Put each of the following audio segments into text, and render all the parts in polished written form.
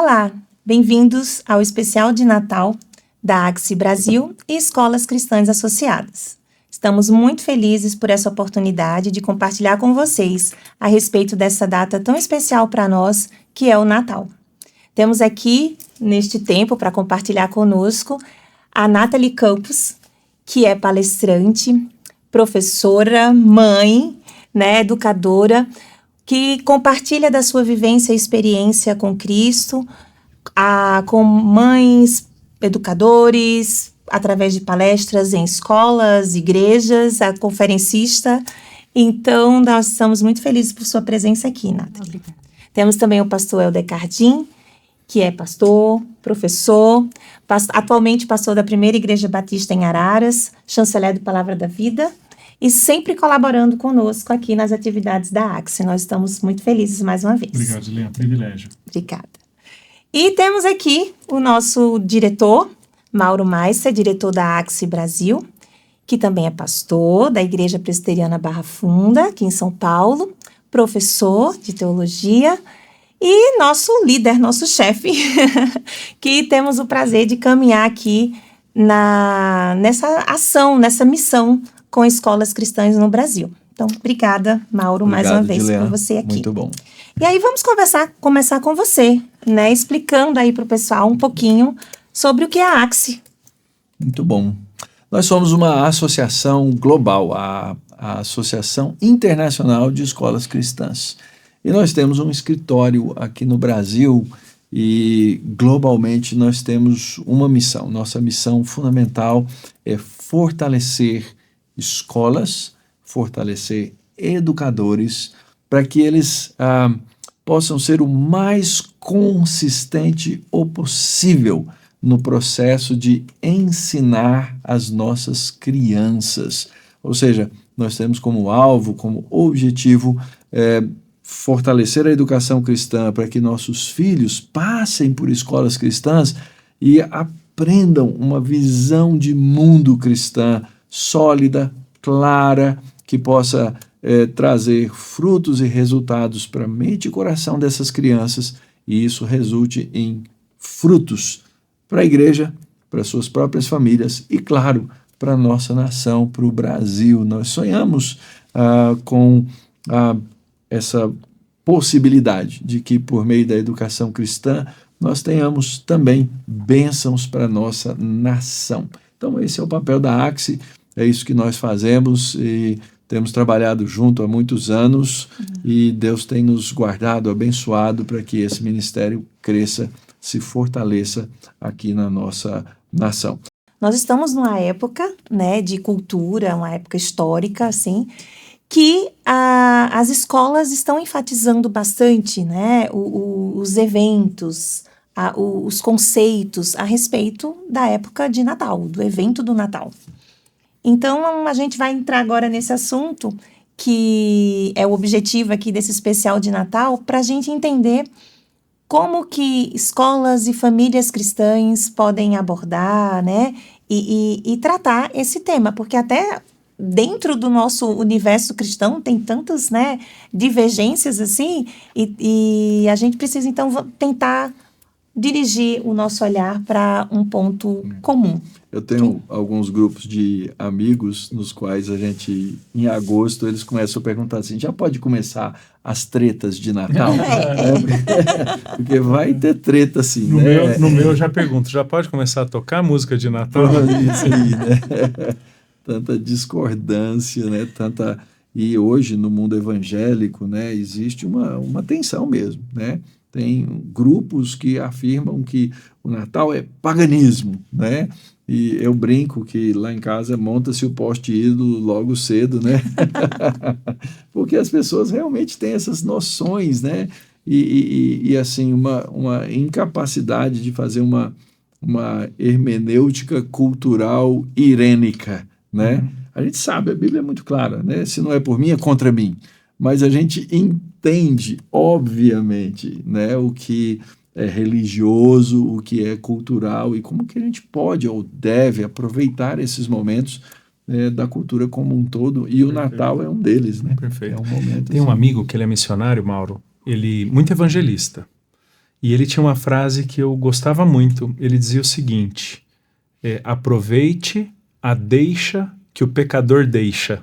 Olá, bem-vindos ao especial de Natal da AXE Brasil e Escolas Cristãs Associadas. Estamos muito felizes por essa oportunidade de compartilhar com vocês a respeito dessa data tão especial para nós, que é o Natal. Temos aqui, neste tempo, para compartilhar conosco, a Nathalie Campos, que é palestrante, professora, mãe, educadora, que compartilha da sua vivência e experiência com Cristo, com mães, educadores, através de palestras em escolas, igrejas, a conferencista. Então, nós estamos muito felizes por sua presença aqui, Nathalie. Obrigada. Temos também o pastor Helder Cardim, que é pastor, professor, atualmente pastor da Primeira Igreja Batista em Araras, chanceler do Palavra da Vida, e sempre colaborando conosco aqui nas atividades da AXE. Nós estamos muito felizes mais uma vez. Obrigado, Juliana. Privilégio. Obrigada. E temos aqui o nosso diretor, Mauro Maissa, diretor da AXE Brasil, que também é pastor da Igreja Presbiteriana Barra Funda, aqui em São Paulo, professor de teologia e nosso líder, nosso chefe, que temos o prazer de caminhar aqui nessa ação, nessa missão com escolas cristãs no Brasil. Então, obrigada, Mauro, mais uma vez por você aqui. Muito bom. E aí vamos começar com você, explicando aí para o pessoal um pouquinho sobre o que é a AXE. Muito bom. Nós somos uma associação global, a Associação Internacional de Escolas Cristãs. E nós temos um escritório aqui no Brasil e globalmente nós temos uma missão. Nossa missão fundamental é fortalecer escolas, fortalecer educadores, para que eles possam ser o mais consistente o possível no processo de ensinar as nossas crianças. Ou seja, nós temos como alvo, como objetivo, fortalecer a educação cristã para que nossos filhos passem por escolas cristãs e aprendam uma visão de mundo cristã sólida, clara, que possa trazer frutos e resultados para a mente e coração dessas crianças, e isso resulte em frutos para a igreja, para suas próprias famílias e, claro, para a nossa nação, para o Brasil. Nós sonhamos com essa possibilidade de que, por meio da educação cristã, nós tenhamos também bênçãos para a nossa nação. Então, esse é o papel da AXE, é isso que nós fazemos e temos trabalhado junto há muitos anos e Deus tem nos guardado, abençoado para que esse ministério cresça, se fortaleça aqui na nossa nação. Nós estamos numa época, de cultura, uma época histórica, assim, que as escolas estão enfatizando bastante, os eventos, os conceitos a respeito da época de Natal, do evento do Natal. Então, a gente vai entrar agora nesse assunto, que é o objetivo aqui desse especial de Natal, para a gente entender como que escolas e famílias cristãs podem abordar, e tratar esse tema, porque até dentro do nosso universo cristão tem tantas, divergências assim, e a gente precisa, então, tentar dirigir o nosso olhar para um ponto comum. Eu tenho alguns grupos de amigos nos quais a gente, em agosto, eles começam a perguntar assim, já pode começar as tretas de Natal? Porque vai ter treta assim, No meu eu já pergunto, já pode começar a tocar música de Natal? Isso aí, Tanta discordância, E hoje, no mundo evangélico, existe uma tensão mesmo, Tem grupos que afirmam que o Natal é paganismo, E eu brinco que lá em casa monta-se o poste ídolo logo cedo, Porque as pessoas realmente têm essas noções, E assim, uma incapacidade de fazer uma hermenêutica cultural irênica, A gente sabe, a Bíblia é muito clara, Se não é por mim, é contra mim. Mas a gente entende, obviamente, o que é religioso, o que é cultural e como que a gente pode ou deve aproveitar esses momentos da cultura como um todo, e o Natal é um deles, Perfeito. É um momento Tem um amigo que ele é missionário, Mauro, ele muito evangelista, E ele tinha uma frase que eu gostava muito. Ele dizia o seguinte: aproveite a deixa que o pecador deixa.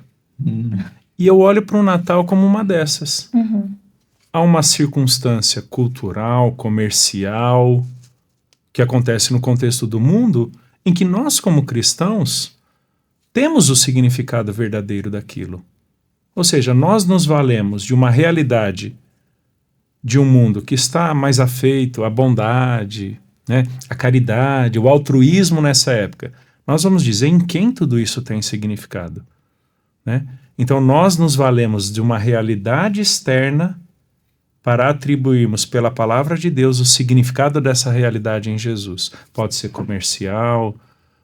E eu olho para o Natal como uma dessas. Há uma circunstância cultural, comercial, que acontece no contexto do mundo, em que nós, como cristãos, temos o significado verdadeiro daquilo. Ou seja, nós nos valemos de uma realidade de um mundo que está mais afeito à bondade, né, à caridade, o altruísmo nessa época. Nós vamos dizer em quem tudo isso tem significado, né? Então nós nos valemos de uma realidade externa para atribuirmos pela palavra de Deus o significado dessa realidade em Jesus. Pode ser comercial,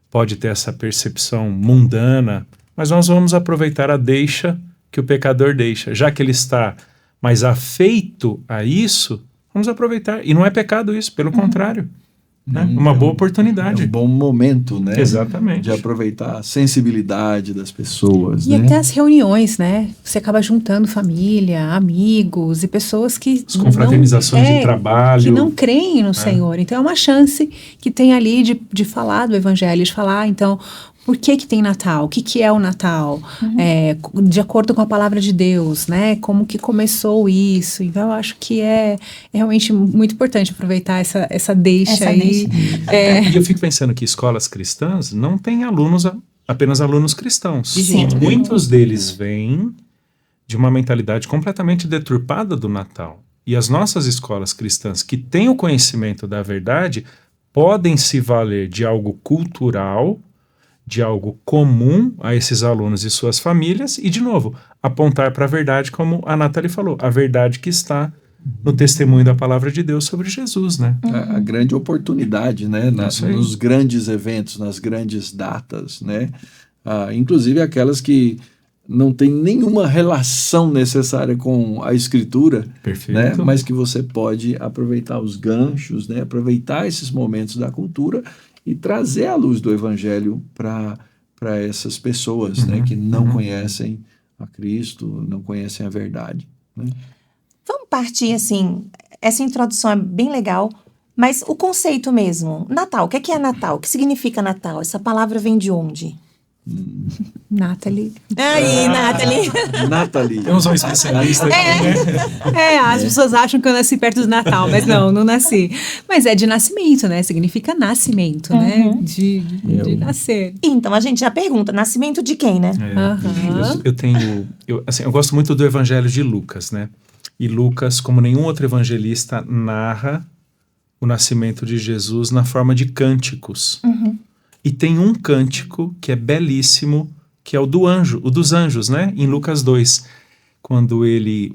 pode ter essa percepção mundana, mas nós vamos aproveitar a deixa que o pecador deixa. Já que ele está mais afeito a isso, vamos aproveitar. E não é pecado isso, pelo contrário. Né? Uma boa oportunidade. É um bom momento, né? Exatamente. De aproveitar a sensibilidade das pessoas. E né? até as reuniões, né? Você acaba juntando família, amigos e pessoas que... As confraternizações de trabalho. Que não creem no Senhor. Então é uma chance que tem ali de falar do Evangelho, de falar, então... Por que tem Natal? O que é o Natal? De acordo com a palavra de Deus, né? Como que começou isso? Então, eu acho que é realmente muito importante aproveitar essa deixa aí. E eu fico pensando que escolas cristãs não têm apenas alunos cristãos. Sim. Muitos deles vêm de uma mentalidade completamente deturpada do Natal. E as nossas escolas cristãs que têm o conhecimento da verdade podem se valer de algo cultural, de algo comum a esses alunos e suas famílias e, de novo, apontar para a verdade, como a Nathalie falou, a verdade que está no testemunho da palavra de Deus sobre Jesus, né? A grande oportunidade, né? Nos grandes eventos, nas grandes datas, né? Inclusive aquelas que não tem nenhuma relação necessária com a Escritura, né? Mas que você pode aproveitar os ganchos, né? Aproveitar esses momentos da cultura e trazer a luz do Evangelho para essas pessoas, né, que não conhecem a Cristo, não conhecem a verdade. Né? Vamos partir assim, essa introdução é bem legal, mas o conceito mesmo, Natal, o que é Natal? O que significa Natal? Essa palavra vem de onde? Nathalie. Aí, Nathalie. Nathalie. Temos um especialista aqui, né? As pessoas acham que eu nasci perto do Natal, mas não nasci. Mas é de nascimento, né? Significa nascimento, né? De nascer. Então a gente já pergunta, nascimento de quem, né? Eu gosto muito do Evangelho de Lucas, né? E Lucas, como nenhum outro evangelista, narra o nascimento de Jesus na forma de cânticos. E tem um cântico que é belíssimo, que é o dos anjos, né? Em Lucas 2, quando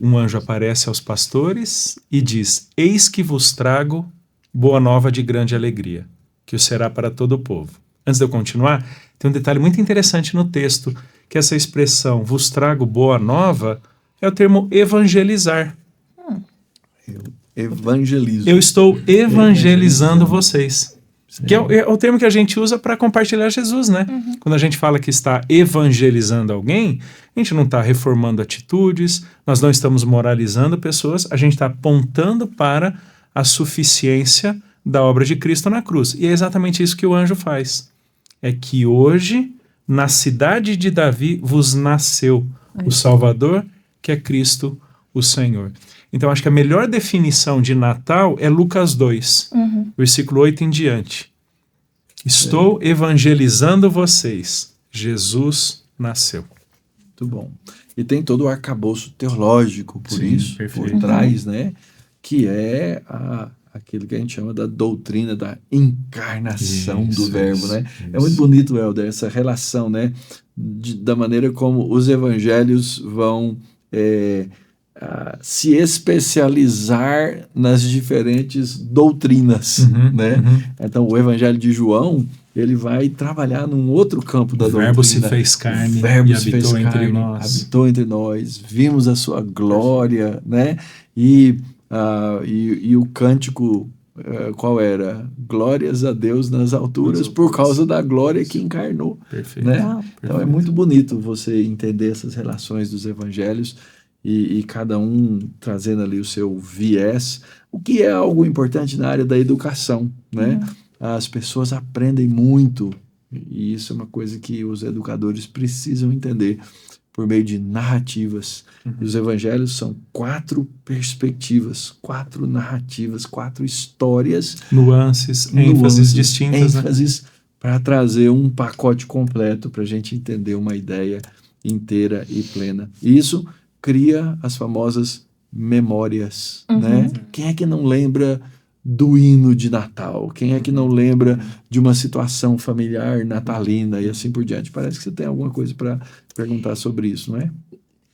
um anjo aparece aos pastores e diz: eis que vos trago boa nova de grande alegria, que o será para todo o povo. Antes de eu continuar, tem um detalhe muito interessante no texto, que essa expressão vos trago boa nova é o termo evangelizar. Eu evangelizo. Eu estou evangelizando vocês. Que é o termo que a gente usa para compartilhar Jesus, né? Quando a gente fala que está evangelizando alguém, a gente não está reformando atitudes, nós não estamos moralizando pessoas, a gente está apontando para a suficiência da obra de Cristo na cruz. E é exatamente isso que o anjo faz. É que hoje, na cidade de Davi, vos nasceu o Salvador, que é Cristo o Senhor. Então, acho que a melhor definição de Natal é Lucas 2, versículo 8 em diante. Estou evangelizando vocês. Jesus nasceu. Muito bom. E tem todo o arcabouço teológico por isso, perfeito. por trás, né? Que é aquilo que a gente chama da doutrina da encarnação do verbo, né? É muito bonito, Helder, essa relação, né? Da maneira como os evangelhos vão... se especializar nas diferentes doutrinas, né? Então, o Evangelho de João, ele vai trabalhar num outro campo da doutrina. O verbo se fez carne e habitou entre nós. Habitou entre nós, vimos a sua glória, né? E o cântico, qual era? Glórias a Deus nas alturas, por causa da glória que encarnou. Perfeito. Né? Então, é muito bonito você entender essas relações dos evangelhos. e cada um trazendo ali o seu viés, o que é algo importante na área da educação, né? As pessoas aprendem muito, e isso é uma coisa que os educadores precisam entender, por meio de narrativas. E os evangelhos são 4 perspectivas, 4 narrativas, 4 histórias. Nuances, ênfases distintas. Ênfases, para trazer um pacote completo para a gente entender uma ideia inteira e plena. E isso cria as famosas memórias, né? Quem é que não lembra do hino de Natal? Quem é que não lembra de uma situação familiar natalina e assim por diante? Parece que você tem alguma coisa para perguntar sobre isso, não é?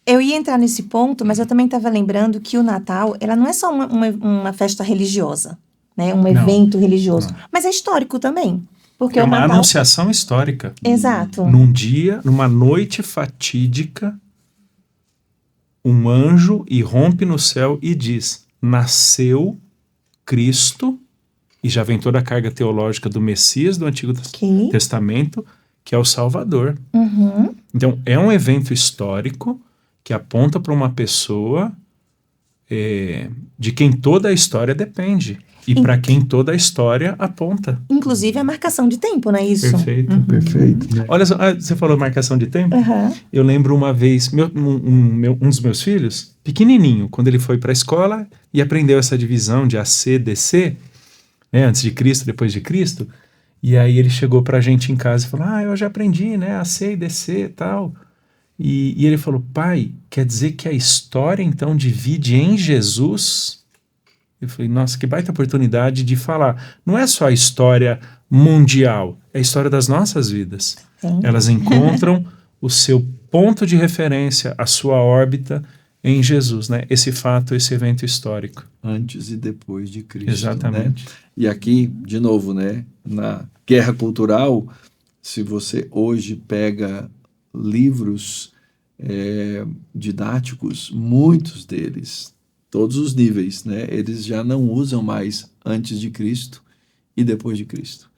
Eu ia entrar nesse ponto, mas eu também estava lembrando que o Natal, ela não é só uma festa religiosa, né? Um evento religioso, mas é histórico também. Porque É o uma Natal... anunciação histórica. Exato. Num dia, numa noite fatídica, um anjo irrompe no céu e diz: nasceu Cristo, e já vem toda a carga teológica do Messias do Antigo Testamento, que é o Salvador. Então, é um evento histórico que aponta para uma pessoa de quem toda a história depende. E para quem toda a história aponta. Inclusive a marcação de tempo, não é isso? Perfeito. Perfeito. Né? Olha só, você falou marcação de tempo? Eu lembro uma vez, um dos meus filhos, pequenininho, quando ele foi para a escola e aprendeu essa divisão de AC, DC, né, antes de Cristo, depois de Cristo, e aí ele chegou para a gente em casa e falou: eu já aprendi, né, AC e DC e tal. E ele falou: pai, quer dizer que a história então divide em Jesus? Eu falei: nossa, que baita oportunidade de falar. Não é só a história mundial, é a história das nossas vidas. Sim. Elas encontram o seu ponto de referência, a sua órbita em Jesus, né? Esse fato, esse evento histórico. Antes e depois de Cristo. Exatamente. Né? E aqui, de novo, né, na guerra cultural, se você hoje pega livros didáticos, muitos deles, todos os níveis, né, eles já não usam mais antes de Cristo e depois de Cristo.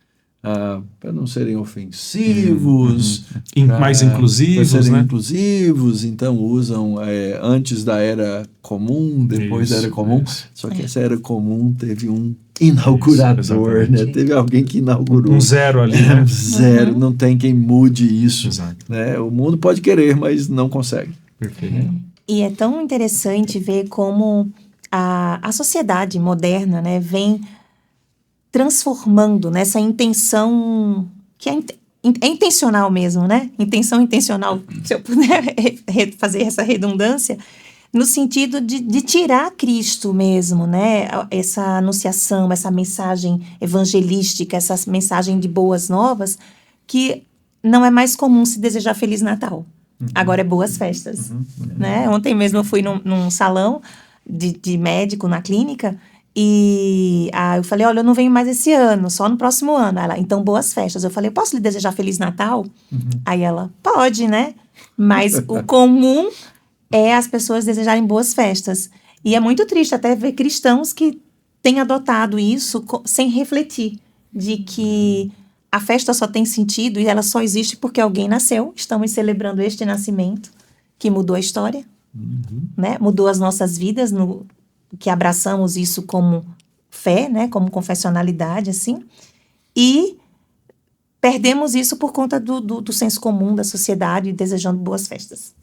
Para não serem ofensivos, mais inclusivos, serem né? inclusivos, então usam antes da Era Comum, depois da Era Comum. Só que essa Era Comum teve um inaugurador, né? Teve alguém que inaugurou. Um zero ali, né? Zero, não tem quem mude isso. Exato. Né? O mundo pode querer, mas não consegue. Perfeito. E é tão interessante ver como a sociedade moderna, né, vem transformando nessa intenção que é intencional mesmo, né? Intenção intencional, se eu puder fazer essa redundância, no sentido de tirar Cristo mesmo, né? Essa anunciação, essa mensagem evangelística, essa mensagem de boas novas, que não é mais comum se desejar Feliz Natal. Agora é boas festas, né? Ontem mesmo eu fui num salão de médico na clínica e eu falei: olha, eu não venho mais esse ano, só no próximo ano. Ela: então boas festas. Eu falei: posso lhe desejar Feliz Natal? Aí ela: pode, né? Mas o comum é as pessoas desejarem boas festas. E é muito triste até ver cristãos que têm adotado isso sem refletir de que a festa só tem sentido e ela só existe porque alguém nasceu. Estamos celebrando este nascimento que mudou a história, né? Mudou as nossas vidas, que abraçamos isso como fé, né? Como confessionalidade, assim. E perdemos isso por conta do senso comum da sociedade desejando boas festas.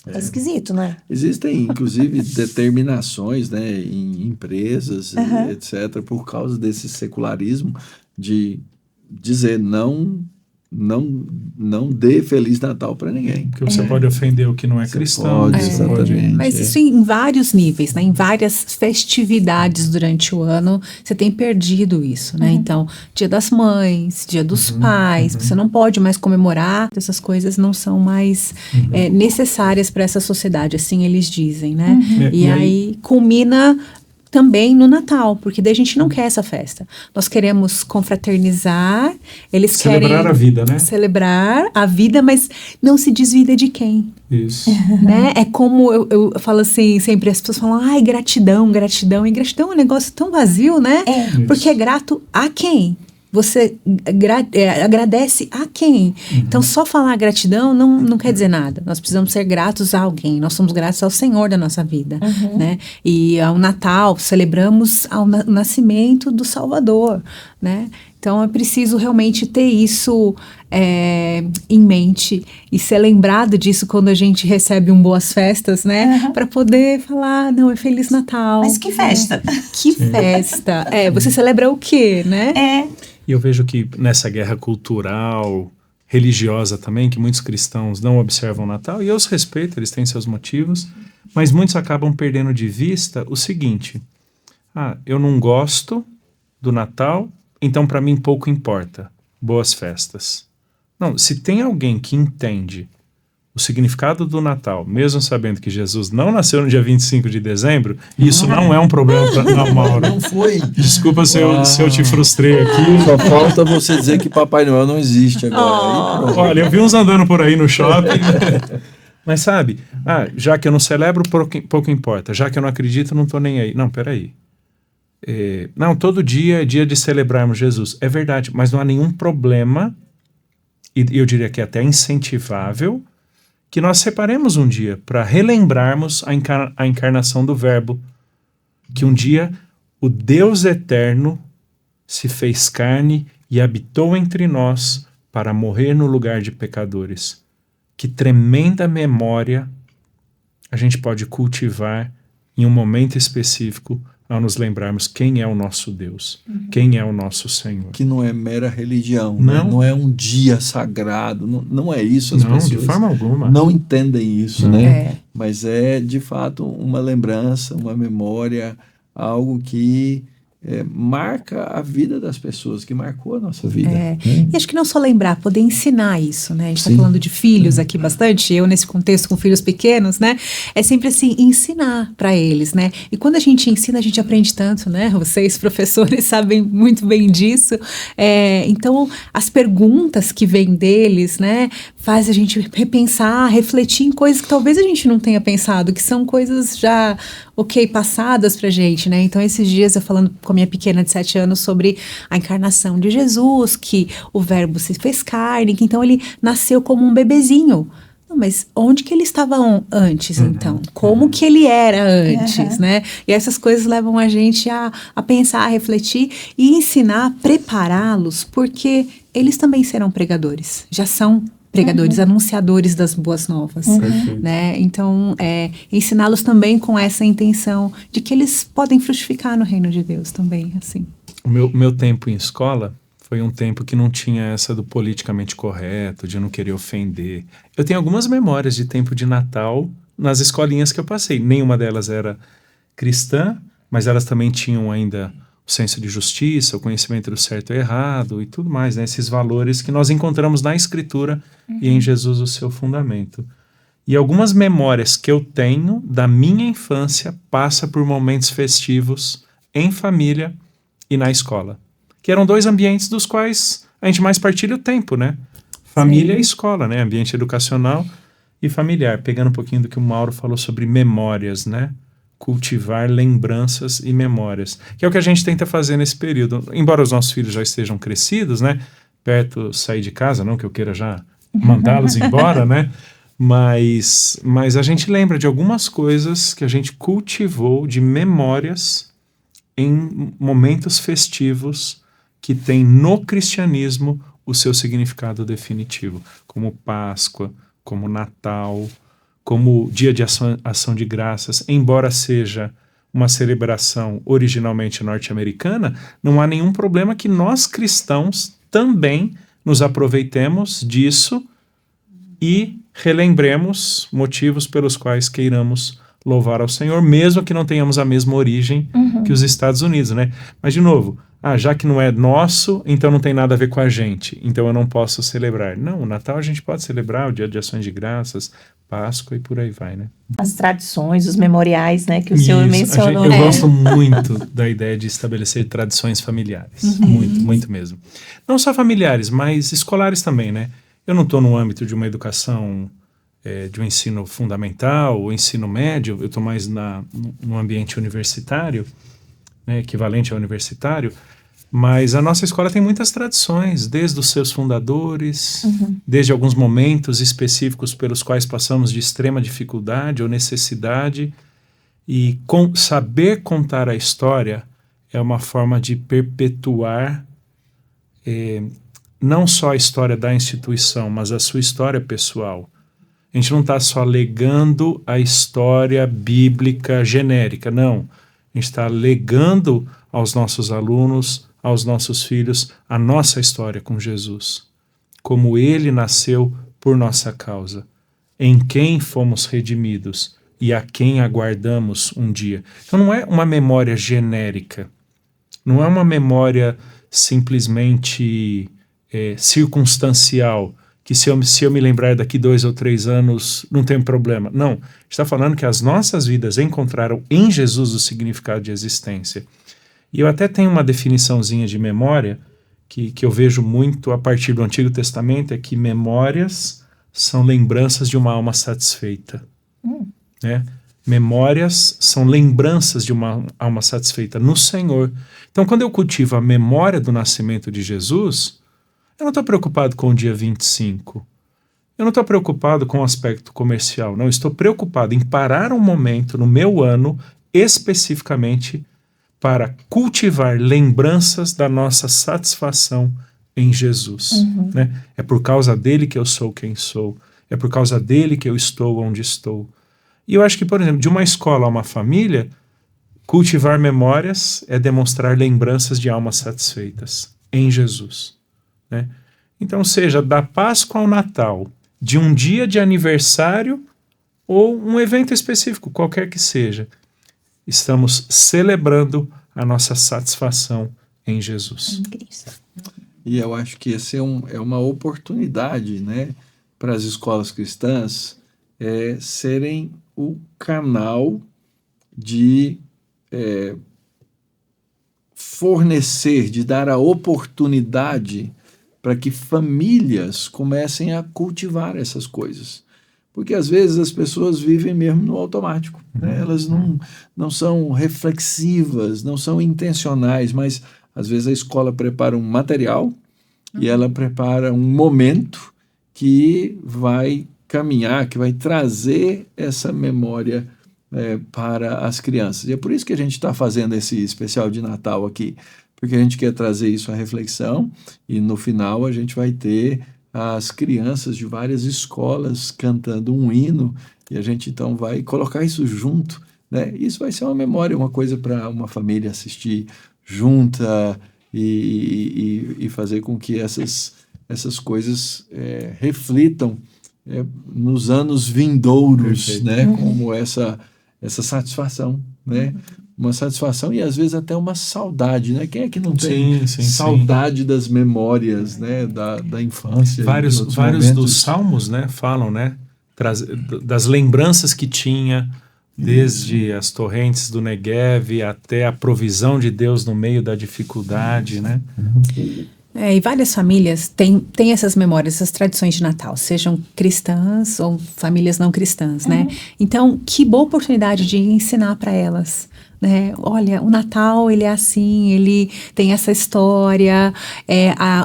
É esquisito, não é? Existem, inclusive, determinações, né, em empresas, etc., por causa desse secularismo de dizer não dê Feliz Natal para ninguém. Porque você pode ofender o que não é cristão. Pode, exatamente. Mas isso em vários níveis, né? Em várias festividades durante o ano, você tem perdido isso, né? Então, Dia das Mães, Dia dos Pais, você não pode mais comemorar, essas coisas não são mais necessárias para essa sociedade, assim eles dizem, né? E aí culmina também no Natal, porque daí a gente não quer essa festa. Nós queremos confraternizar, eles celebrar querem... a vida, né? Celebrar a vida, mas não se desvida de quem. Isso. Né? É como eu falo assim, sempre as pessoas falam: ai, gratidão, gratidão. E gratidão é um negócio tão vazio, né? Porque é grato a quem? você agradece a quem? Então, só falar gratidão não quer dizer nada. Nós precisamos ser gratos a alguém. Nós somos gratos ao Senhor da nossa vida, né? E ao Natal, celebramos o nascimento do Salvador, né? Então, é preciso realmente ter isso em mente e ser lembrado disso quando a gente recebe boas festas, né? Para poder falar, não, é Feliz Natal. Mas que festa! Que festa! Você celebra o quê, né? E eu vejo que nessa guerra cultural, religiosa também, que muitos cristãos não observam o Natal, e eu os respeito, eles têm seus motivos, mas muitos acabam perdendo de vista o seguinte: eu não gosto do Natal, então para mim pouco importa. Boas festas. Não, se tem alguém que entende o significado do Natal, mesmo sabendo que Jesus não nasceu no dia 25 de dezembro, isso não é um problema para... Não, Mauro. Não foi. Desculpa se eu te frustrei aqui. Só falta você dizer que Papai Noel não existe agora. Aí, olha, eu vi uns andando por aí no shopping. Mas sabe, já que eu não celebro, pouco importa. Já que eu não acredito, não estou nem aí. Não, peraí. Não, todo dia é dia de celebrarmos Jesus. É verdade, mas não há nenhum problema, e eu diria que é até incentivável, que nós separemos um dia para relembrarmos a encarnação do Verbo, que um dia o Deus eterno se fez carne e habitou entre nós para morrer no lugar de pecadores. Que tremenda memória a gente pode cultivar em um momento específico ao nos lembrarmos quem é o nosso Deus, quem é o nosso Senhor. Que não é mera religião, não, não é um dia sagrado, não é isso. As pessoas de forma alguma. Não entendem isso, né? Mas é de fato uma lembrança, uma memória, algo que marca a vida das pessoas, que marcou a nossa vida. E acho que não só lembrar, poder ensinar isso, né? A gente está falando de filhos aqui bastante, eu nesse contexto com filhos pequenos, né? É sempre assim, ensinar para eles, né? E quando a gente ensina, a gente aprende tanto, né? Vocês, professores, sabem muito bem disso. Então, as perguntas que vêm deles, né? Faz a gente repensar, refletir em coisas que talvez a gente não tenha pensado, que são coisas já, passadas pra gente, né? Então, esses dias eu falando com a minha pequena de 7 anos sobre a encarnação de Jesus, que o Verbo se fez carne, que então ele nasceu como um bebezinho. Não, mas onde que ele estava antes, então? Como que ele era antes, né? E essas coisas levam a gente a pensar, a refletir e ensinar, prepará-los, porque eles também serão pregadores, já são pregadores, anunciadores das boas novas, né? Então, ensiná-los também com essa intenção de que eles podem frutificar no reino de Deus também, assim. O meu tempo em escola foi um tempo que não tinha essa do politicamente correto, de não querer ofender. Eu tenho algumas memórias de tempo de Natal nas escolinhas que eu passei. Nenhuma delas era cristã, mas elas também tinham ainda o senso de justiça, o conhecimento do certo e errado e tudo mais, né? Esses valores que nós encontramos na Escritura e em Jesus o seu fundamento. E algumas memórias que eu tenho da minha infância passa por momentos festivos em família e na escola, que eram 2 ambientes dos quais a gente mais partilha o tempo, né? Família e escola, né? Ambiente educacional e familiar. Pegando um pouquinho do que o Mauro falou sobre memórias, né? Cultivar lembranças e memórias, que é o que a gente tenta fazer nesse período. Embora os nossos filhos já estejam crescidos, né? Perto sair de casa, não que eu queira já mandá-los embora, né? Mas a gente lembra de algumas coisas que a gente cultivou de memórias em momentos festivos que tem no cristianismo o seu significado definitivo, como Páscoa, como Natal, como Dia de Ação de Graças. Embora seja uma celebração originalmente norte-americana, não há nenhum problema que nós cristãos também nos aproveitemos disso e relembremos motivos pelos quais queiramos louvar ao Senhor, mesmo que não tenhamos a mesma origem que os Estados Unidos, né? Mas, de novo, já que não é nosso, então não tem nada a ver com a gente, então eu não posso celebrar. Não, o Natal a gente pode celebrar, o Dia de Ações de Graças, Páscoa e por aí vai, né? As tradições, os memoriais, né, que o senhor mencionou. Eu gosto muito da ideia de estabelecer tradições familiares, muito mesmo. Não só familiares, mas escolares também, né? Eu não estou no âmbito de uma educação de um ensino fundamental ou ensino médio, eu estou mais no ambiente universitário, né, equivalente ao universitário, Mas a nossa escola tem muitas tradições, desde os seus fundadores, desde alguns momentos específicos pelos quais passamos de extrema dificuldade ou necessidade. E saber contar a história é uma forma de perpetuar não só a história da instituição, mas a sua história pessoal. A gente não está só legando a história bíblica genérica, não. A gente está legando aos nossos alunos, aos nossos filhos, a nossa história com Jesus. Como Ele nasceu por nossa causa, em quem fomos redimidos e a quem aguardamos um dia. Então não é uma memória genérica, não é uma memória simplesmente circunstancial, que se eu me lembrar daqui 2 ou 3 anos, não tem problema. Não, está falando que as nossas vidas encontraram em Jesus o significado de existência. E eu até tenho uma definiçãozinha de memória que eu vejo muito a partir do Antigo Testamento, é que memórias são lembranças de uma alma satisfeita. Né? Memórias são lembranças de uma alma satisfeita no Senhor. Então, quando eu cultivo a memória do nascimento de Jesus, eu não estou preocupado com o dia 25. Eu não estou preocupado com o aspecto comercial. Não, estou preocupado em parar um momento no meu ano, especificamente, para cultivar lembranças da nossa satisfação em Jesus. Né? É por causa dele que eu sou quem sou. É por causa dele que eu estou onde estou. E eu acho que, por exemplo, de uma escola a uma família, cultivar memórias é demonstrar lembranças de almas satisfeitas em Jesus. Né? Então, seja da Páscoa ao Natal, de um dia de aniversário ou um evento específico, qualquer que seja, estamos celebrando a nossa satisfação em Jesus. E eu acho que essa é uma oportunidade, né, para as escolas cristãs serem o canal de fornecer, de dar a oportunidade para que famílias comecem a cultivar essas coisas. Porque às vezes as pessoas vivem mesmo no automático. Né? Elas não são reflexivas, não são intencionais, mas às vezes a escola prepara um material e ela prepara um momento que vai caminhar, que vai trazer essa memória para as crianças. E é por isso que a gente está fazendo esse especial de Natal aqui, porque a gente quer trazer isso à reflexão e no final a gente vai ter as crianças de várias escolas cantando um hino e a gente então vai colocar isso junto, né? Isso vai ser uma memória, uma coisa para uma família assistir junta e fazer com que essas coisas reflitam nos anos vindouros, né? Como essa satisfação, né? Uma satisfação e às vezes até uma saudade, né? Quem é que não tem saudade das memórias, né? Da infância? Vários dos salmos, né? Falam, né? Das lembranças que tinha, desde as torrentes do Negev até a provisão de Deus no meio da dificuldade, né? E várias famílias têm essas memórias, essas tradições de Natal, sejam cristãs ou famílias não cristãs, né? Então, que boa oportunidade de ensinar para elas. Né? Olha, o Natal, ele é assim, ele tem essa história,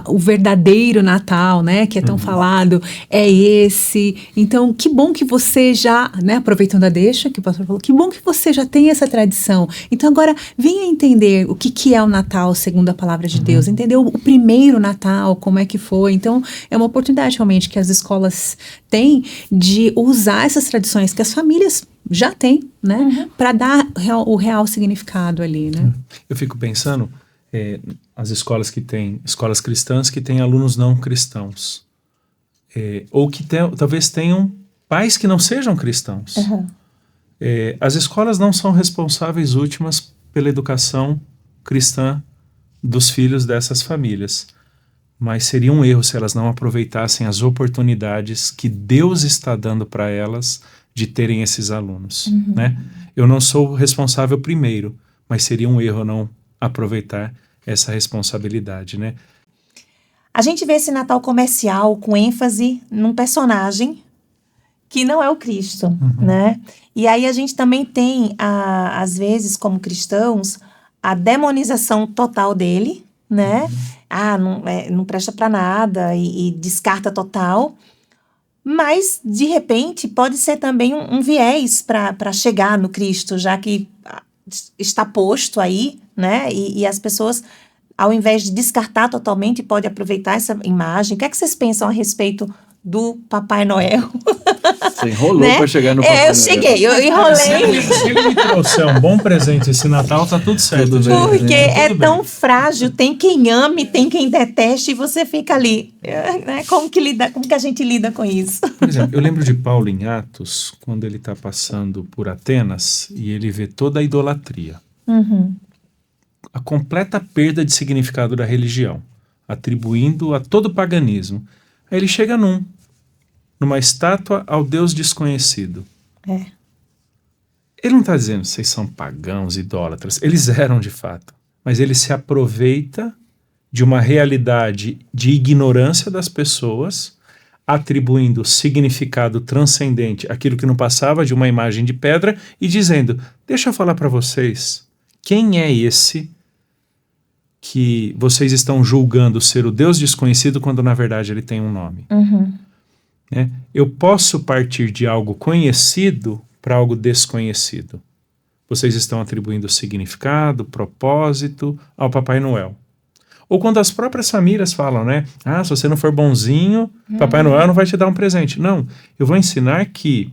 o verdadeiro Natal, né, que é tão falado, é esse. Então, que bom que você já, né, aproveitando a deixa, que o pastor falou, que bom que você já tem essa tradição. Então, agora, venha entender o que é o Natal, segundo a palavra de Deus, entender o primeiro Natal, como é que foi. Então, é uma oportunidade, realmente, que as escolas têm de usar essas tradições que as famílias já tem, né? Para dar o real significado ali, né? Eu fico pensando, as escolas cristãs que têm alunos não cristãos, ou que talvez tenham pais que não sejam cristãos. As escolas não são responsáveis últimas pela educação cristã dos filhos dessas famílias, mas seria um erro se elas não aproveitassem as oportunidades que Deus está dando para elas de terem esses alunos, né? Eu não sou responsável primeiro, mas seria um erro não aproveitar essa responsabilidade, né? A gente vê esse Natal comercial com ênfase num personagem que não é o Cristo, né? E aí a gente também tem, às vezes, como cristãos, a demonização total dele, né? Não presta para nada e descarta total. Mas, de repente, pode ser também um viés para chegar no Cristo, já que está posto aí, né? E as pessoas, ao invés de descartar totalmente, podem aproveitar essa imagem. O que é que vocês pensam a respeito do Papai Noel? Você enrolou né? para chegar no Papai Noel. Eu cheguei, eu enrolei. Se ele me trouxer um bom presente esse Natal, tá tudo certo. Tudo bem. Porque é Tudo tão frágil, tem quem ame, tem quem deteste, e você fica ali. Né? Como que a gente lida com isso? Por exemplo, eu lembro de Paulo em Atos, quando ele está passando por Atenas e ele vê toda a idolatria. A completa perda de significado da religião, atribuindo a todo o paganismo. Aí ele chega numa estátua ao Deus desconhecido. Ele não está dizendo que vocês são pagãos, idólatras. Eles eram de fato. Mas ele se aproveita de uma realidade de ignorância das pessoas, atribuindo significado transcendente àquilo que não passava de uma imagem de pedra e dizendo, deixa eu falar para vocês, quem é esse que vocês estão julgando ser o Deus desconhecido quando na verdade ele tem um nome? Eu posso partir de algo conhecido para algo desconhecido. Vocês estão atribuindo significado, propósito ao Papai Noel. Ou quando as próprias famílias falam, né? Se você não for bonzinho, Papai Noel não vai te dar um presente. Não, eu vou ensinar que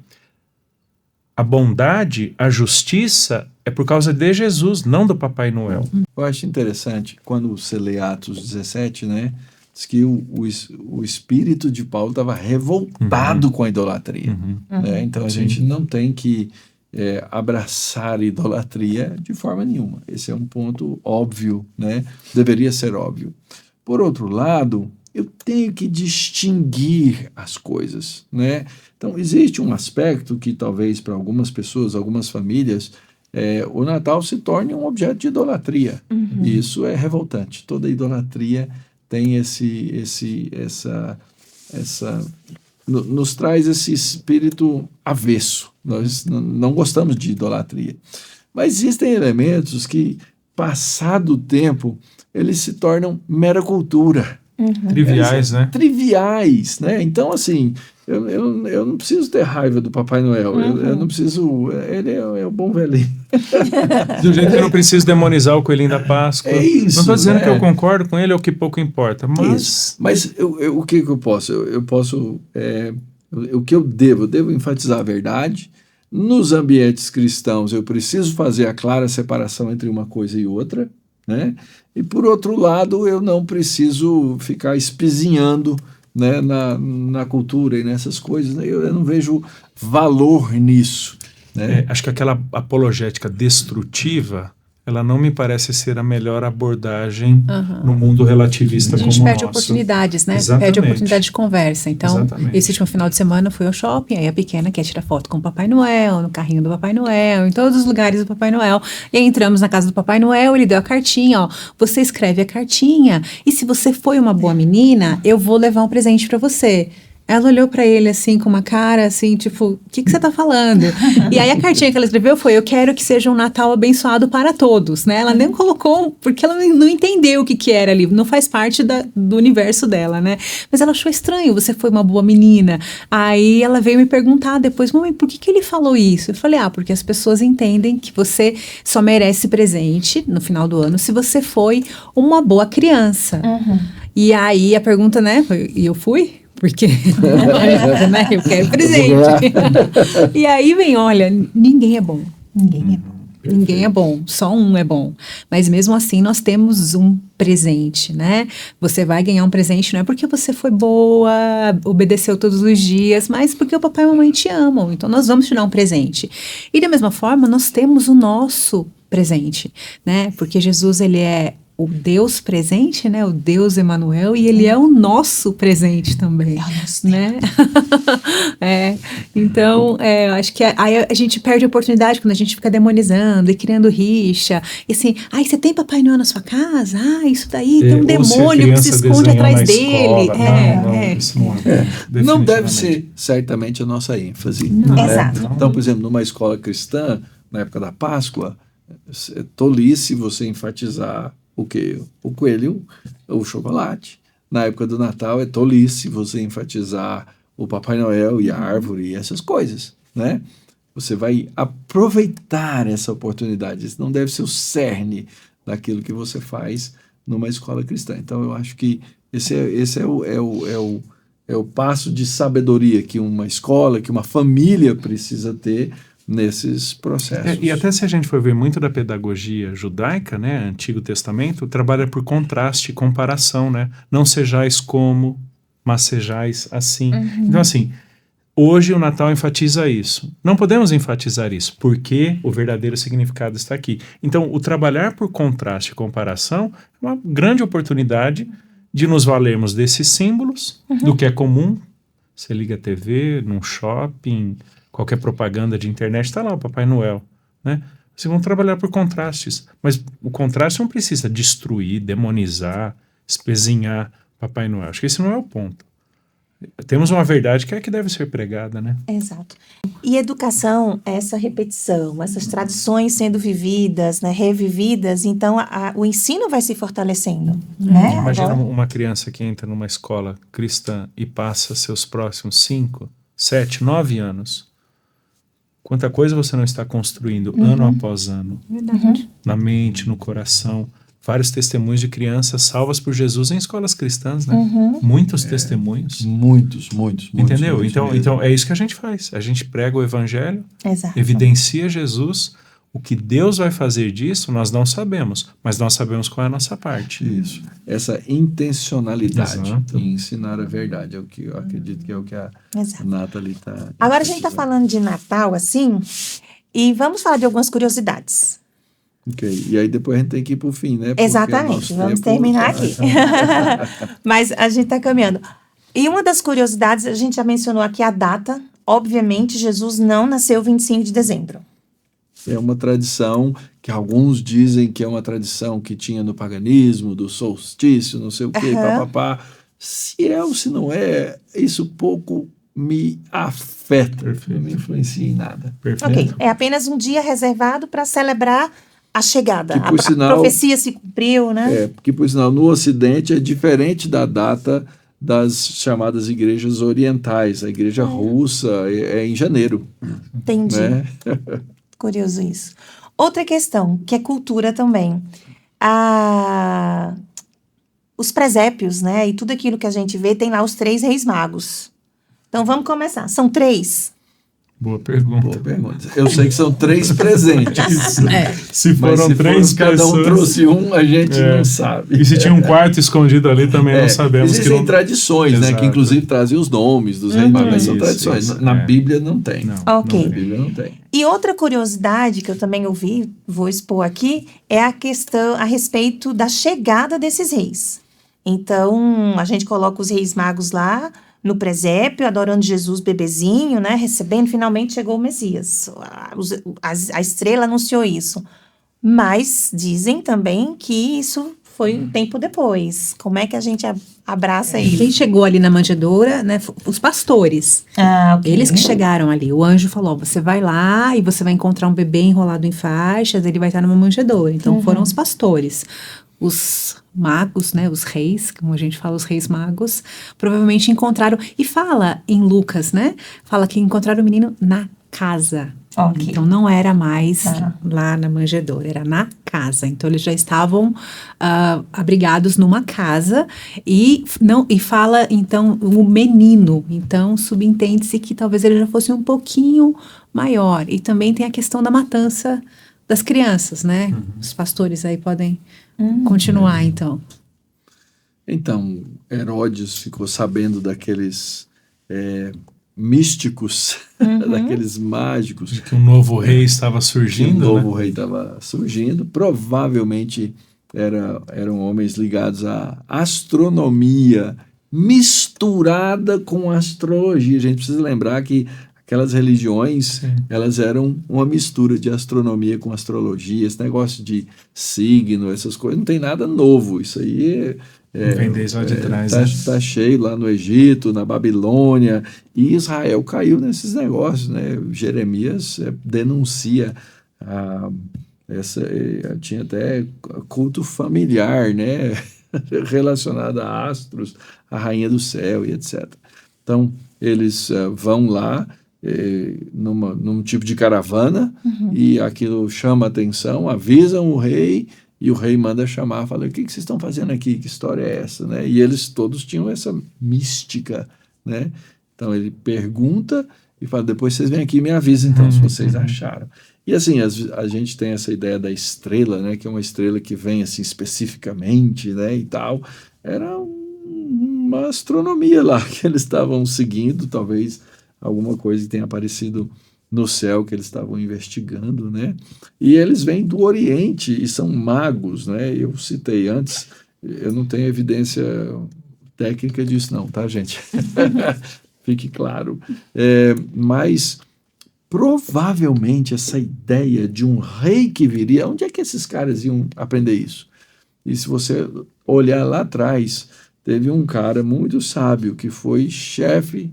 a bondade, a justiça é por causa de Jesus, não do Papai Noel. Eu acho interessante, quando você lê Atos 17, né? Diz que o espírito de Paulo estava revoltado com a idolatria. Né? Então a gente não tem que abraçar a idolatria de forma nenhuma. Esse é um ponto óbvio, né? Deveria ser óbvio. Por outro lado, eu tenho que distinguir as coisas, né? Então existe um aspecto que talvez para algumas pessoas, algumas famílias, o Natal se torne um objeto de idolatria. E isso é revoltante. Toda idolatria tem nos traz esse espírito avesso. Nós não gostamos de idolatria. Mas existem elementos que, passado o tempo, eles se tornam mera cultura. Triviais, né? Triviais, né? Então, assim, eu não preciso ter raiva do Papai Noel. Eu não preciso... Ele é o bom velhinho. Do jeito que eu não preciso demonizar o coelhinho da Páscoa. É isso, não estou dizendo que eu concordo com ele, é o que pouco importa. Mas o que eu posso? Eu posso... o que eu devo enfatizar a verdade. Nos ambientes cristãos, eu preciso fazer a clara separação entre uma coisa e outra, né? E, por outro lado, eu não preciso ficar espizinhando, né, na cultura e nessas coisas. Né? Eu não vejo valor nisso. Né? Acho que aquela apologética destrutiva, ela não me parece ser a melhor abordagem no mundo relativista como o nosso. A gente perde oportunidades, né? Exatamente. Perde oportunidade de conversa. Então, Exatamente. esse último final de semana eu fui ao shopping, aí a pequena quer tirar foto com o Papai Noel, no carrinho do Papai Noel, em todos os lugares do Papai Noel. E aí entramos na casa do Papai Noel, ele deu a cartinha, ó, você escreve a cartinha e se você foi uma boa menina, eu vou levar um presente para você. Ela olhou pra ele assim, com uma cara assim, tipo, o que você tá falando? E aí a cartinha que ela escreveu foi, eu quero que seja um Natal abençoado para todos, né? Ela nem colocou, porque ela não entendeu o que era ali, não faz parte do universo dela, né? Mas ela achou estranho, você foi uma boa menina. Aí ela veio me perguntar depois, mamãe, por que ele falou isso? Eu falei, porque as pessoas entendem que você só merece presente no final do ano se você foi uma boa criança. E aí a pergunta, né, e eu fui? Porque né, eu quero presente. E aí vem, olha, ninguém é bom. Ninguém é bom, só um é bom. Mas mesmo assim nós temos um presente, né? Você vai ganhar um presente não é porque você foi boa, obedeceu todos os dias, mas porque o papai e a mamãe te amam. Então nós vamos te dar um presente. E da mesma forma nós temos o nosso presente, né? Porque Jesus, ele é o Deus presente, né? O Deus Emanuel, e ele é o nosso presente também, né? Então, acho que aí a gente perde a oportunidade quando a gente fica demonizando e criando rixa, e assim, você tem Papai Noel na sua casa? Isso daí tem um demônio que se esconde atrás dele. Isso não deve ser certamente a nossa ênfase. Exato. Então, por exemplo, numa escola cristã, na época da Páscoa, tolice você enfatizar o quê? O coelho, o chocolate. Na época do Natal é tolice você enfatizar o Papai Noel e a árvore e essas coisas, né? Você vai aproveitar essa oportunidade. Isso não deve ser o cerne daquilo que você faz numa escola cristã. Então, eu acho que esse é o passo de sabedoria que uma escola, que uma família precisa ter nesses processos. E até se a gente for ver muito da pedagogia judaica, né, Antigo Testamento, trabalha por contraste e comparação, né? Não sejais como, mas sejais assim. Então, assim, hoje o Natal enfatiza isso. Não podemos enfatizar isso, porque o verdadeiro significado está aqui. Então, o trabalhar por contraste e comparação é uma grande oportunidade de nos valermos desses símbolos, do que é comum. Você liga a TV, num shopping, qualquer propaganda de internet, está lá o Papai Noel, né? Vocês vão trabalhar por contrastes, mas o contraste não precisa destruir, demonizar, espezinhar Papai Noel. Acho que esse não é o ponto. Temos uma verdade que é que deve ser pregada, né? Exato. E educação, essa repetição, essas tradições sendo vividas, né, revividas, então o ensino vai se fortalecendo, né? Imagina Agora, uma criança que entra numa escola cristã e passa seus próximos 5, 7, 9 anos. Quanta coisa você não está construindo ano após ano, Verdade. na mente, no coração. Vários testemunhos de crianças salvas por Jesus em escolas cristãs, né? Muitos testemunhos. Muitos. Entendeu? Muitos Então, mesmo. então é isso que a gente faz. A gente prega o evangelho, exato. evidencia Jesus. O que Deus vai fazer disso, nós não sabemos, mas nós sabemos qual é a nossa parte. Isso. Essa intencionalidade Exato. em ensinar a verdade é o que eu acredito que é o que a Exato. Nathalie está... Agora a gente está falando de Natal, assim, e vamos falar de algumas curiosidades. Ok, e aí depois a gente tem que ir para o fim, né? Porque Exatamente, nosso vamos tempo terminar tá- aqui. Mas a gente está caminhando. E uma das curiosidades, a gente já mencionou aqui a data. Obviamente, Jesus não nasceu 25 de dezembro. É uma tradição que alguns dizem que é uma tradição que tinha no paganismo, do solstício, não sei o quê, papapá. Se é ou se não é, isso pouco me afeta, Perfeito. não me influencia em nada. Perfeito. Ok, é apenas um dia reservado para celebrar a chegada. Que, por A sinal, profecia se cumpriu, né? É, porque, por sinal, no Ocidente é diferente da data das chamadas igrejas orientais. A igreja russa é em janeiro, Entendi. né? Curioso isso. Outra questão, que é cultura também. Os presépios, né? E tudo aquilo que a gente vê, tem lá os 3 reis magos. Então vamos começar. São 3? Boa pergunta. Boa pergunta. Eu sei que são 3 presentes. Se Mas foram se 3 cada pessoas... um trouxe um, a gente não sabe. E se tinha um quarto escondido ali, também não sabemos. Existem que não... tradições, né? Exato. Que inclusive trazem os nomes dos reis magos, mas são Isso, tradições. isso, Na é. Bíblia não tem. Não, Ok. Na Bíblia não tem. E outra curiosidade que eu também ouvi, vou expor aqui, é a questão a respeito da chegada desses reis. Então, a gente coloca os reis magos lá no presépio, adorando Jesus bebezinho, né? Recebendo, finalmente chegou o Messias. A estrela anunciou isso. Mas dizem também que isso foi um tempo depois. Como é que a gente abraça Quem ele? chegou ali na manjedoura, né? Os pastores. Eles que chegaram ali. O anjo falou: você vai lá e você vai encontrar um bebê enrolado em faixas, ele vai estar numa manjedoura. Então foram os pastores. Os magos, né, os reis, como a gente fala, os reis magos, provavelmente encontraram, e fala em Lucas, né, fala que encontraram o menino na casa. Ok. Então não era mais lá na manjedoura, era na casa. Então eles já estavam abrigados numa casa e fala então o menino. Então subentende-se que talvez ele já fosse um pouquinho maior. E também tem a questão da matança das crianças, né? Os pastores aí podem continuar, então. Então, Herodes ficou sabendo daqueles místicos, daqueles mágicos. Que um novo rei estava Que surgindo, um novo né? rei estava surgindo. Provavelmente eram homens ligados à astronomia misturada com astrologia. A gente precisa lembrar que aquelas religiões, elas eram uma mistura de astronomia com astrologia. Esse negócio de signo, essas coisas, não tem nada novo. Isso aí Vem desde lá de trás, tá, né? tá cheio lá no Egito, na Babilônia, e Israel caiu nesses negócios, né? Jeremias denuncia Tinha até culto familiar, né? Relacionado a astros, a rainha do céu e etc. Então, eles vão lá num tipo de caravana e aquilo chama a atenção, avisam o rei e o rei manda chamar, fala, o que vocês estão fazendo aqui? Que história é essa? Né? E eles todos tinham essa mística, né? Então, ele pergunta e fala, depois vocês vêm aqui e me avisam, então, se vocês acharam. E assim, a gente tem essa ideia da estrela, né? Que é uma estrela que vem assim especificamente, né? E tal. Era uma astronomia lá que eles estavam seguindo, talvez alguma coisa que tenha aparecido no céu que eles estavam investigando, né? E eles vêm do Oriente e são magos, né? Eu citei antes, eu não tenho evidência técnica disso não, tá, gente? Fique claro. Mas provavelmente essa ideia de um rei que viria, onde é que esses caras iam aprender isso? E se você olhar lá atrás, teve um cara muito sábio que foi chefe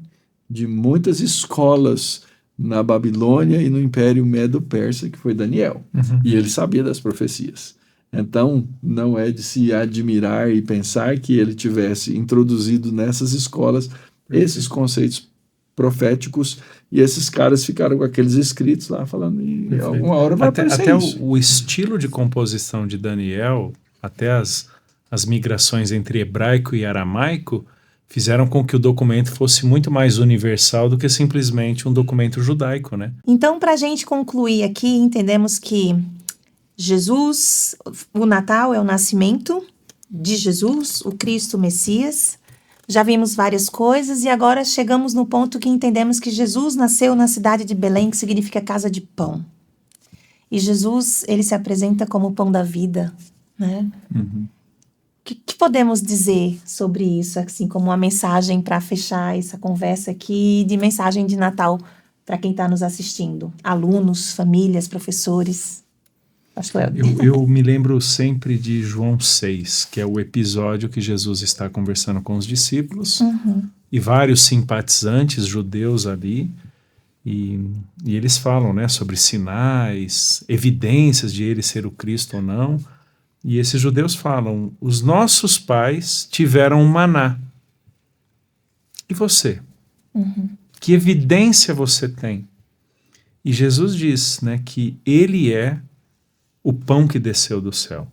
de muitas escolas na Babilônia e no Império Medo-Persa, que foi Daniel. E ele sabia das profecias. Então, não é de se admirar e pensar que ele tivesse introduzido nessas escolas esses conceitos proféticos, e esses caras ficaram com aqueles escritos lá falando, e alguma hora vai aparecer até isso. O estilo de composição de Daniel, até as migrações entre hebraico e aramaico, fizeram com que o documento fosse muito mais universal do que simplesmente um documento judaico, né? Então, para a gente concluir aqui, entendemos que Jesus, o Natal é o nascimento de Jesus, o Cristo Messias. Já vimos várias coisas e agora chegamos no ponto que entendemos que Jesus nasceu na cidade de Belém, que significa casa de pão. E Jesus, ele se apresenta como o pão da vida, né? O que podemos dizer sobre isso, assim, como uma mensagem para fechar essa conversa aqui, de mensagem de Natal para quem está nos assistindo? Alunos, famílias, professores. Eu me lembro sempre de João 6, que é o episódio que Jesus está conversando com os discípulos e vários simpatizantes judeus ali, e eles falam, né, sobre sinais, evidências de ele ser o Cristo ou não, e esses judeus falam, os nossos pais tiveram um maná. E você? Que evidência você tem? E Jesus diz, né, que ele é o pão que desceu do céu.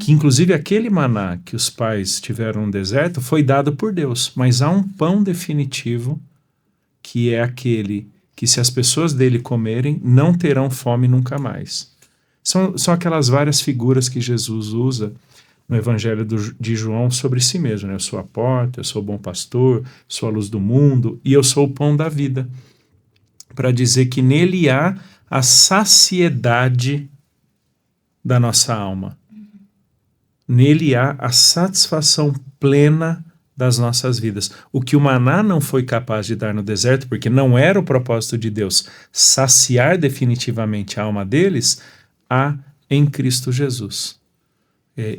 Que inclusive aquele maná que os pais tiveram no deserto foi dado por Deus, mas há um pão definitivo que é aquele que se as pessoas dele comerem, não terão fome nunca mais. São aquelas várias figuras que Jesus usa no Evangelho de João sobre si mesmo, né? Eu sou a porta, eu sou o bom pastor, sou a luz do mundo e eu sou o pão da vida. Para dizer que nele há a saciedade da nossa alma. Nele há a satisfação plena das nossas vidas. O que o maná não foi capaz de dar no deserto, porque não era o propósito de Deus saciar definitivamente a alma deles, há em Cristo Jesus.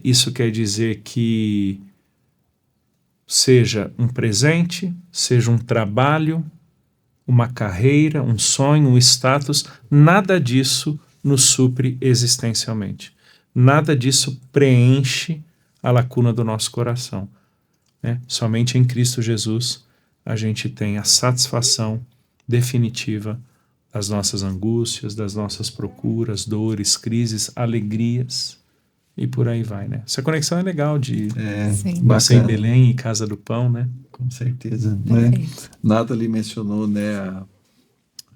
Isso quer dizer que seja um presente, seja um trabalho, uma carreira, um sonho, um status, nada disso nos supre existencialmente. Nada disso preenche a lacuna do nosso coração. Né? Somente em Cristo Jesus a gente tem a satisfação definitiva das nossas angústias, das nossas procuras, dores, crises, alegrias e por aí vai, né? Essa conexão é legal de nascer em Belém e Casa do Pão, né? Com certeza. Né? Nathalie mencionou, né,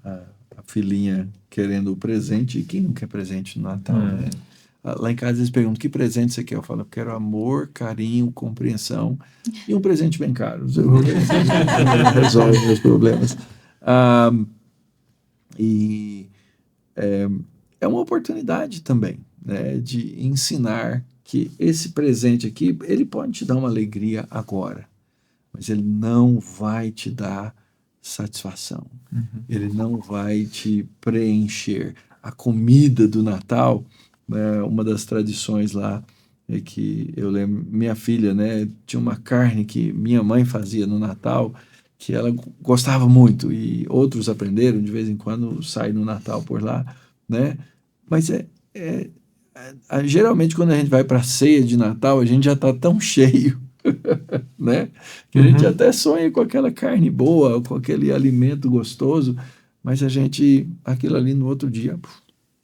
a filhinha querendo o presente, e quem não quer presente no Natal, né? Lá em casa eles perguntam, que presente você quer? Eu falo, eu quero amor, carinho, compreensão e um presente bem caro. Resolve meus problemas. É uma oportunidade também, né, de ensinar que esse presente aqui, ele pode te dar uma alegria agora, mas ele não vai te dar satisfação. Ele não vai te preencher. A comida do Natal, uma das tradições lá, é que eu lembro, minha filha, né, tinha uma carne que minha mãe fazia no Natal, que ela gostava muito, e outros aprenderam, de vez em quando sai no Natal por lá, né? Mas geralmente quando a gente vai para a ceia de Natal, a gente já está tão cheio, né? Que a gente até sonha com aquela carne boa, com aquele alimento gostoso, mas aquilo ali no outro dia,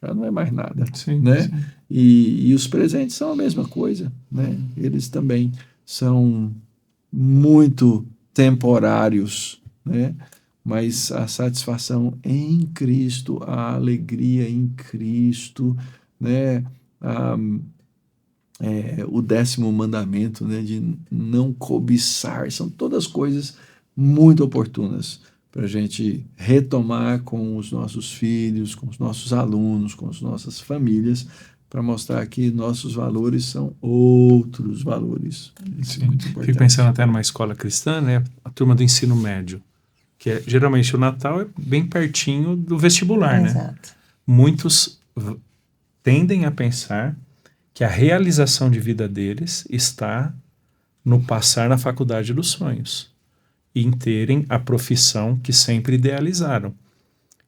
já não é mais nada, Sim, né? sim. E os presentes são a mesma coisa, né? Eles também são muito temporários, né? Mas a satisfação em Cristo, a alegria em Cristo, né? O 10º mandamento, né? De não cobiçar, são todas coisas muito oportunas para a gente retomar com os nossos filhos, com os nossos alunos, com as nossas famílias, para mostrar que nossos valores são outros valores. Isso é muito importante. Fico pensando até numa escola cristã, né? A turma do ensino médio, que geralmente o Natal é bem pertinho do vestibular, né? Exato. Muitos tendem a pensar que a realização de vida deles está no passar na faculdade dos sonhos e em terem a profissão que sempre idealizaram.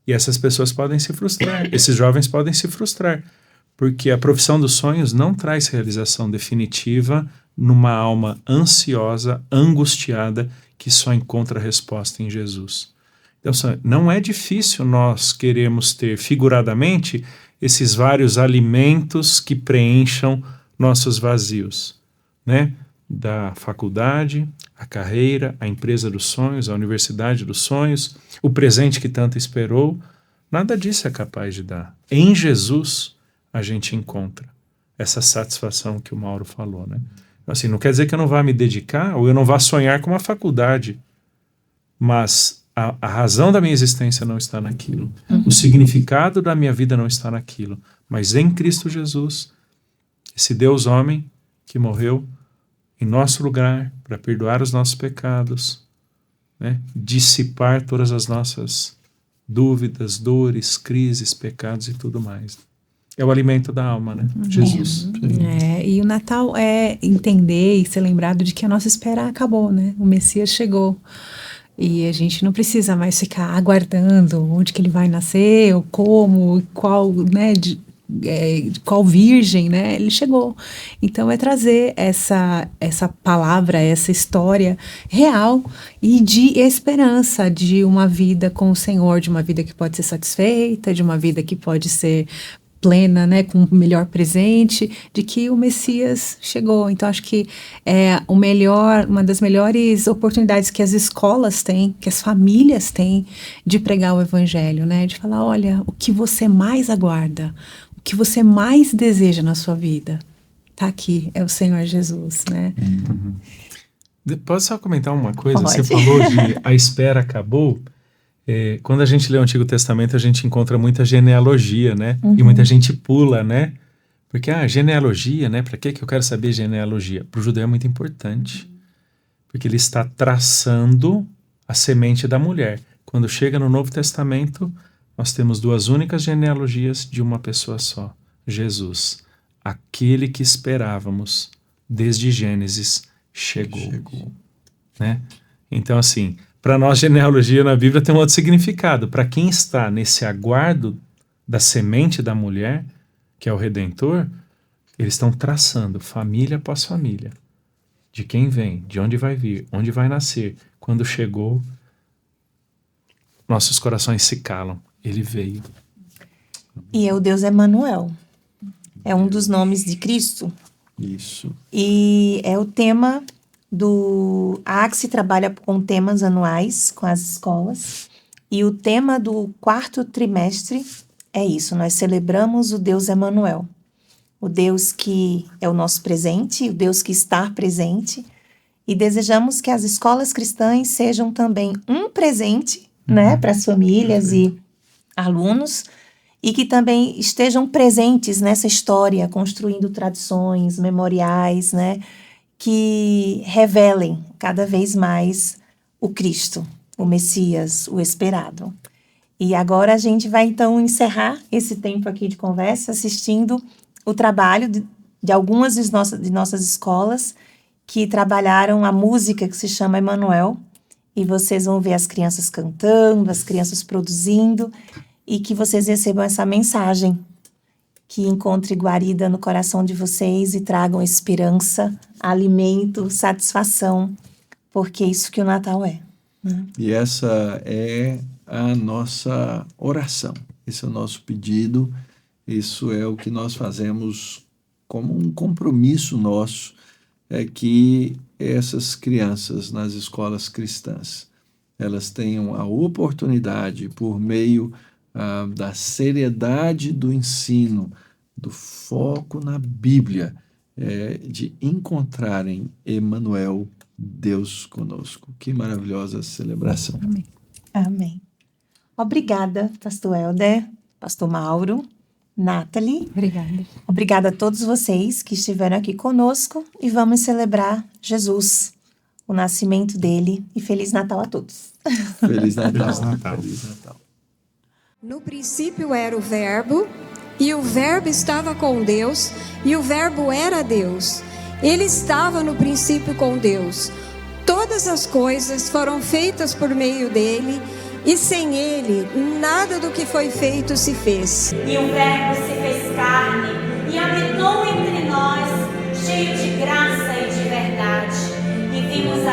E essas pessoas podem se frustrar, esses jovens podem se frustrar, porque a profissão dos sonhos não traz realização definitiva numa alma ansiosa, angustiada, que só encontra resposta em Jesus. Então, não é difícil nós queremos ter, figuradamente, esses vários alimentos que preencham nossos vazios, né? Da faculdade, a carreira, a empresa dos sonhos, a universidade dos sonhos, o presente que tanto esperou, nada disso é capaz de dar. Em Jesus, a gente encontra essa satisfação que o Mauro falou, né? Assim, não quer dizer que eu não vá me dedicar ou eu não vá sonhar com uma faculdade, mas a razão da minha existência não está naquilo. O significado da minha vida não está naquilo. Mas em Cristo Jesus, esse Deus homem que morreu em nosso lugar para perdoar os nossos pecados, né? Dissipar todas as nossas dúvidas, dores, crises, pecados e tudo mais. É o alimento da alma, né? Jesus. E o Natal é entender e ser lembrado de que a nossa espera acabou, né? O Messias chegou. E a gente não precisa mais ficar aguardando onde que ele vai nascer, ou como, qual, né, qual virgem, né? Ele chegou. Então é trazer essa palavra, essa história real e de esperança de uma vida com o Senhor, de uma vida que pode ser satisfeita, de uma vida que pode ser plena, né, com o melhor presente, de que o Messias chegou. Então acho que é uma das melhores oportunidades que as escolas têm, que as famílias têm de pregar o evangelho, né, de falar, olha, o que você mais aguarda, o que você mais deseja na sua vida, tá aqui, é o Senhor Jesus, né? Posso só comentar uma coisa? Pode. Você falou de a espera acabou. Quando a gente lê o Antigo Testamento, a gente encontra muita genealogia, né? E muita gente pula, né? Porque, genealogia, né? Para que eu quero saber genealogia? Para o judeu é muito importante. Porque ele está traçando a semente da mulher. Quando chega no Novo Testamento, nós temos 2 únicas genealogias de uma pessoa só. Jesus, aquele que esperávamos desde Gênesis, chegou. Né? Então, assim, para nós, genealogia na Bíblia tem um outro significado. Para quem está nesse aguardo da semente da mulher, que é o Redentor, eles estão traçando família após família. De quem vem, de onde vai vir, onde vai nascer. Quando chegou, nossos corações se calam. Ele veio. E é o Deus Emanuel. É um dos nomes de Cristo. Isso. E é o tema a AXE trabalha com temas anuais com as escolas. E o tema do 4º trimestre é isso. Nós celebramos o Deus Emanuel. O Deus que é o nosso presente, o Deus que está presente. E desejamos que as escolas cristãs sejam também um presente, né, para as famílias e alunos, e que também estejam presentes nessa história, construindo tradições, memoriais, né, que revelem cada vez mais o Cristo, o Messias, o esperado. E agora a gente vai então encerrar esse tempo aqui de conversa assistindo o trabalho de algumas de nossas escolas que trabalharam a música que se chama Emanuel, e vocês vão ver as crianças cantando, as crianças produzindo, e que vocês recebam essa mensagem que encontre guarida no coração de vocês e tragam esperança, alimento, satisfação, porque é isso que o Natal é. Né? E essa é a nossa oração, esse é o nosso pedido, isso é o que nós fazemos como um compromisso nosso, é que essas crianças nas escolas cristãs, elas tenham a oportunidade, por meio da seriedade do ensino, do foco na Bíblia, de encontrarem Emmanuel, Deus conosco. Que maravilhosa celebração. Amém. Amém. Obrigada, pastor Helder, pastor Mauro, Nathalie. Obrigada. Obrigada a todos vocês que estiveram aqui conosco e vamos celebrar Jesus, o nascimento dele, e Feliz Natal a todos. Feliz Natal. Feliz Natal. Feliz Natal. No princípio era o Verbo, e o Verbo estava com Deus, e o Verbo era Deus. Ele estava no princípio com Deus. Todas as coisas foram feitas por meio dele, e sem ele, nada do que foi feito se fez. E o Verbo se fez carne e habitou entre nós, cheio de graça e de verdade. E vimos